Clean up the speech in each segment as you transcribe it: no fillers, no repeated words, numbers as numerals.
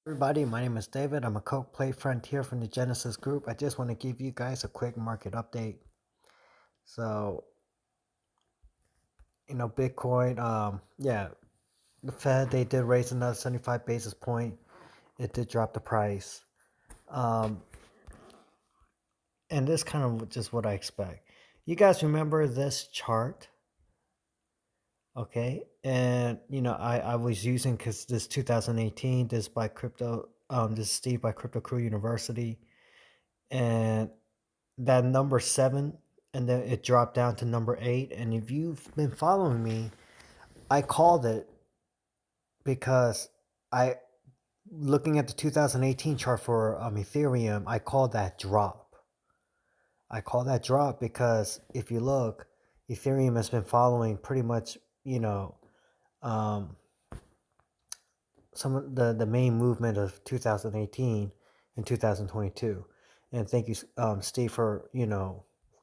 Everybody, my name is David. I'm a Coke Play Frontier from the Genesis Group. I just want to give you guys a quick market update. So, Bitcoin, the Fed, they did raise another 75 basis point. It did drop the price. Um, and this kind of just what I expect. You guys remember this chart? Okay. And, I was using because this 2018, this by this is Steve by Crypto Crew University. And that number 7, and then it dropped down to number 8. And if you've been following me, I called it because I looking at the 2018 chart for Ethereum, I call that drop because if you look, Ethereum has been following pretty much, um, some of the main movement of 2018 and 2022. And thank you, Steve, for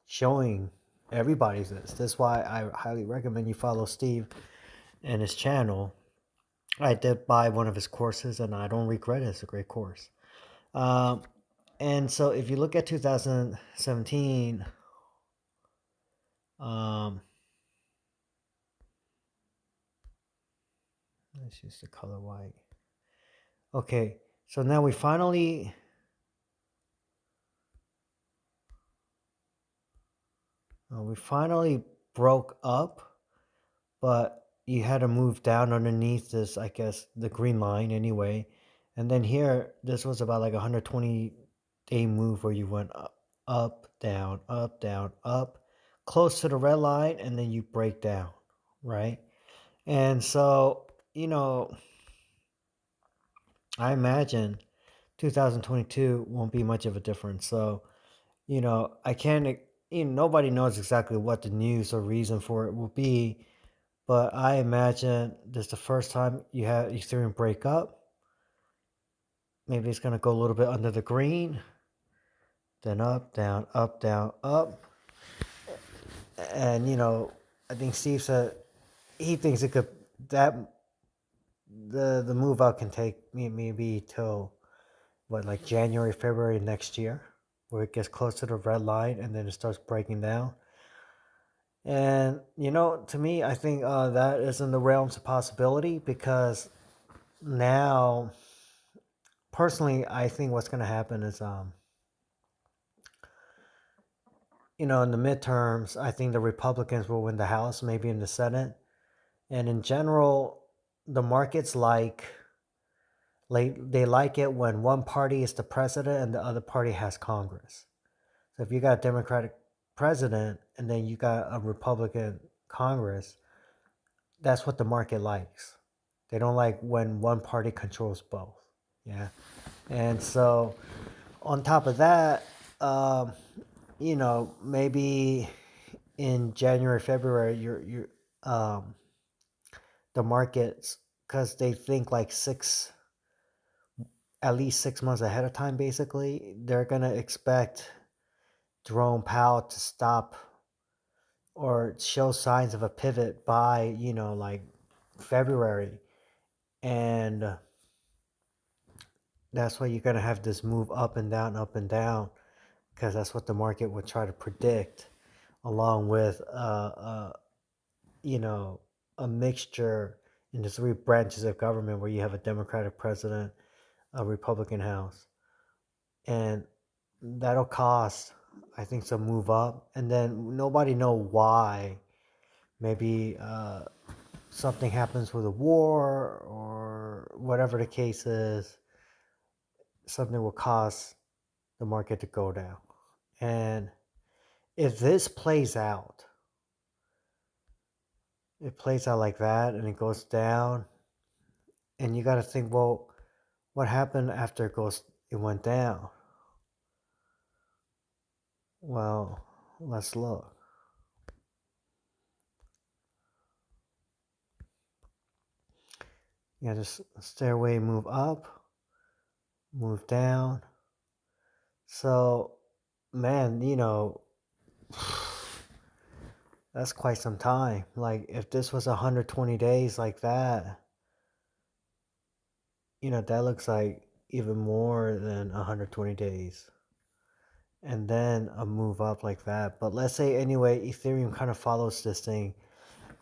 showing everybody this. That's why I highly recommend you follow Steve and his channel. I did buy one of his courses, and I don't regret it. It's a great course. Um, and so, if you look at 2017, um, let's use the color white. Okay, so now we finally broke up, but you had to move down underneath this, I guess, the green line anyway. And then here, this was about like a 120-day move where you went up, down, up, down, up, close to the red line, and then you break down, right? And so, I imagine 2022 won't be much of a difference. So, I can't, nobody knows exactly what the news or reason for it will be, but I imagine this is the first time you have Ethereum break up. Maybe it's gonna go a little bit under the green, then up, down, up, down, up. And I think Steve said he thinks it could that the move out can take maybe till what, like January, February next year, where it gets close to the red line and then it starts breaking down. And to me, I think that is in the realms of possibility because now, personally, I think what's going to happen is, in the midterms, I think the Republicans will win the House, maybe in the Senate. And in general, the markets they like it when one party is the president and the other party has Congress. So if you got a Democratic president and then you got a Republican Congress, that's what the market likes. They don't like when one party controls both. Yeah. And so on top of that, um, maybe in January, February, you're the markets, because they think like at least 6 months ahead of time. Basically, they're gonna expect Jerome Powell to stop or show signs of a pivot by like February, and that's why you're gonna have this move up and down, because that's what the market would try to predict, along with you know, a mixture in the three branches of government where you have a Democratic president, a Republican House, and that'll cost, I think, some move up, and then nobody know why. Maybe something happens with a war or whatever the case is. Something will cause the market to go down, and if this plays out, it plays out like that, and it goes down, and you got to think, well, what happened after it went down? Well, let's look. Yeah, just stairway move up, move down. So, man, that's quite some time. Like, if this was 120 days like that, that looks like even more than 120 days, and then a move up like that. But let's say anyway, Ethereum kind of follows this thing.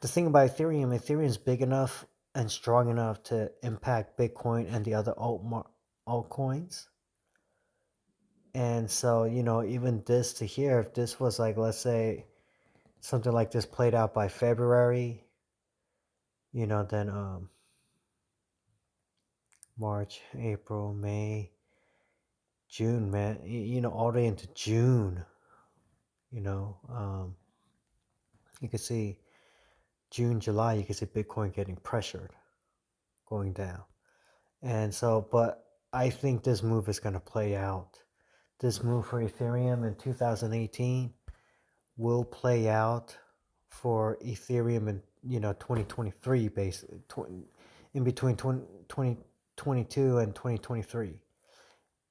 The thing about Ethereum is big enough and strong enough to impact Bitcoin and the other altcoins. And so, even this to here, if this was like, let's say, something like this played out by February, then March, April, May, June, man, all the way into June, you know, um, you can see June, July, you can see Bitcoin getting pressured, going down. And so, but I think this move is going to play out. This move for Ethereum in 2018 will play out for Ethereum in 2023, basically in between 2022 and 2023.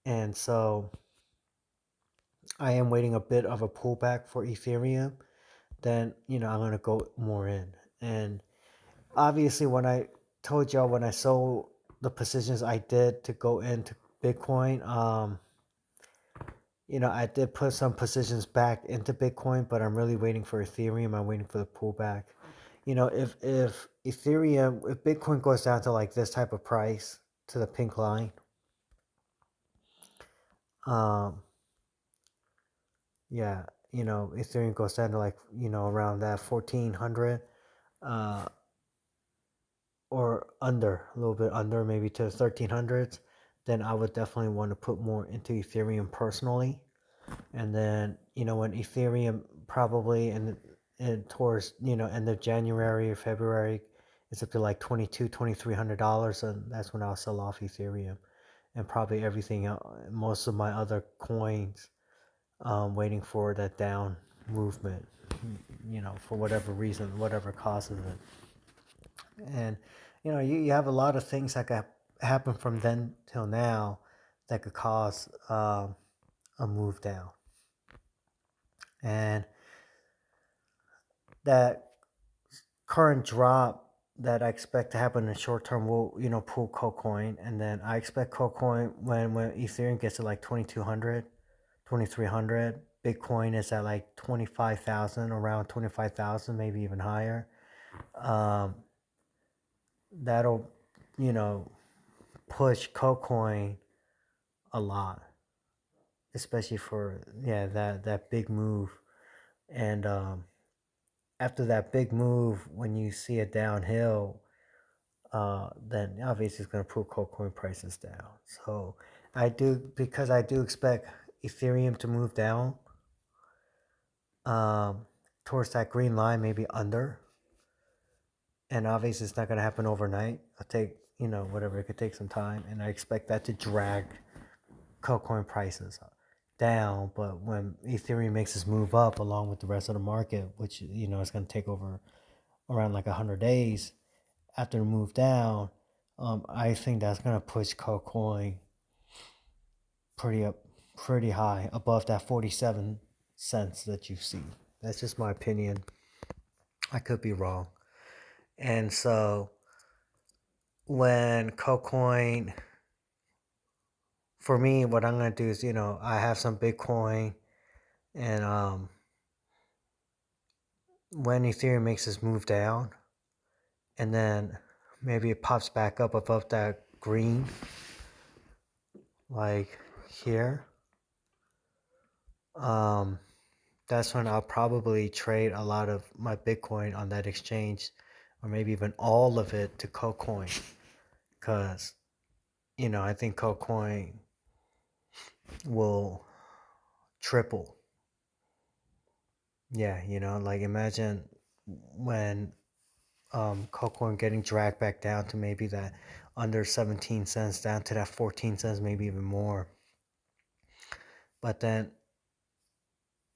And so I am waiting a bit of a pullback for Ethereum. Then I'm gonna go more in. And obviously, when I told y'all when I sold the positions I did to go into Bitcoin, I did put some positions back into Bitcoin, but I'm really waiting for Ethereum. I'm waiting for the pullback. If Ethereum, if Bitcoin goes down to like this type of price, to the pink line, um, yeah, Ethereum goes down to like around that 1400, uh, or under, a little bit under, maybe to 1300s, then I would definitely want to put more into Ethereum personally. And then when Ethereum probably and towards end of January or February, it's up to like $2,200-$2,300, and that's when I'll sell off Ethereum and probably everything else, most of my other coins, waiting for that down movement, for whatever reason, whatever causes it. And you have a lot of things that could happen from then till now that could cause a move down. And that current drop that I expect to happen in the short term will, pull KuCoin. And then I expect KuCoin when Ethereum gets to like 2,200, 2,300, Bitcoin is at like 25,000, around 25,000, maybe even higher. Um, that'll, you know, push KuCoin a lot, especially for, that big move. And after that big move, when you see it downhill, then obviously it's going to pull KuCoin prices down. So because I do expect Ethereum to move down towards that green line, maybe under. And obviously it's not going to happen overnight. It'll take, whatever, it could take some time. And I expect that to drag KuCoin prices down. But when Ethereum makes this move up along with the rest of the market, which, is going to take over around like 100 days after the move down, I think that's going to push KuCoin pretty high above that 47 cents that you see. That's just my opinion. I could be wrong. And so when KuCoin, for me, what I'm going to do is, I have some Bitcoin, and when Ethereum makes this move down, and then maybe it pops back up above that green, like here, that's when I'll probably trade a lot of my Bitcoin on that exchange, or maybe even all of it to KuCoin, because I think KuCoin will triple. Yeah, like imagine when KuCoin getting dragged back down to maybe that under 17 cents, down to that 14 cents, maybe even more. But then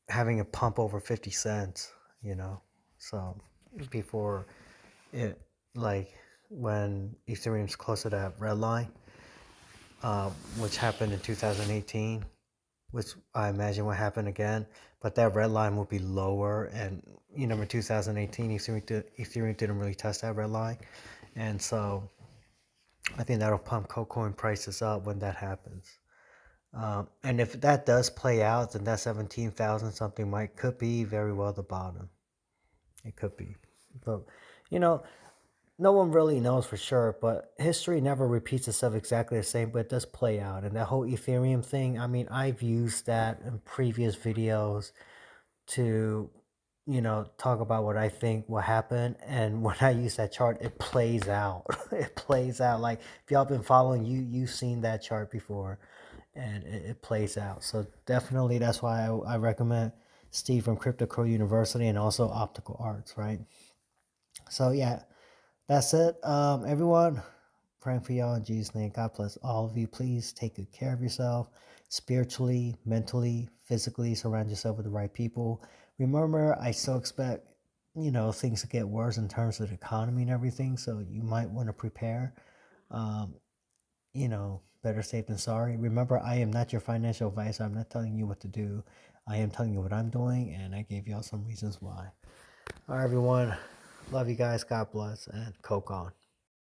having a pump over 50 cents, so before it, like when Ethereum's close to that red line, which happened in 2018, which I imagine will happen again, but that red line will be lower. And in 2018, Ethereum didn't really test that red line, and so I think that'll pump KuCoin prices up when that happens. And if that does play out, then that 17,000 something could be very well the bottom. It could be, but you know, no one really knows for sure. But history never repeats itself exactly the same, but it does play out. And that whole Ethereum thing, I mean, I've used that in previous videos to, talk about what I think will happen. And when I use that chart, it plays out. It plays out. Like if y'all been following, you've seen that chart before, and it plays out. So definitely, that's why I recommend Steve from Crypto Crow University and also Optical Arts, right? So yeah, that's it. Everyone, praying for y'all in Jesus' name. God bless all of you. Please take good care of yourself spiritually, mentally, physically. Surround yourself with the right people. Remember, I still expect, things to get worse in terms of the economy and everything. So you might want to prepare. Um, better safe than sorry. Remember, I am not your financial advisor. I'm not telling you what to do. I am telling you what I'm doing, and I gave y'all some reasons why. All right, everyone. Love you guys. God bless, and coke on.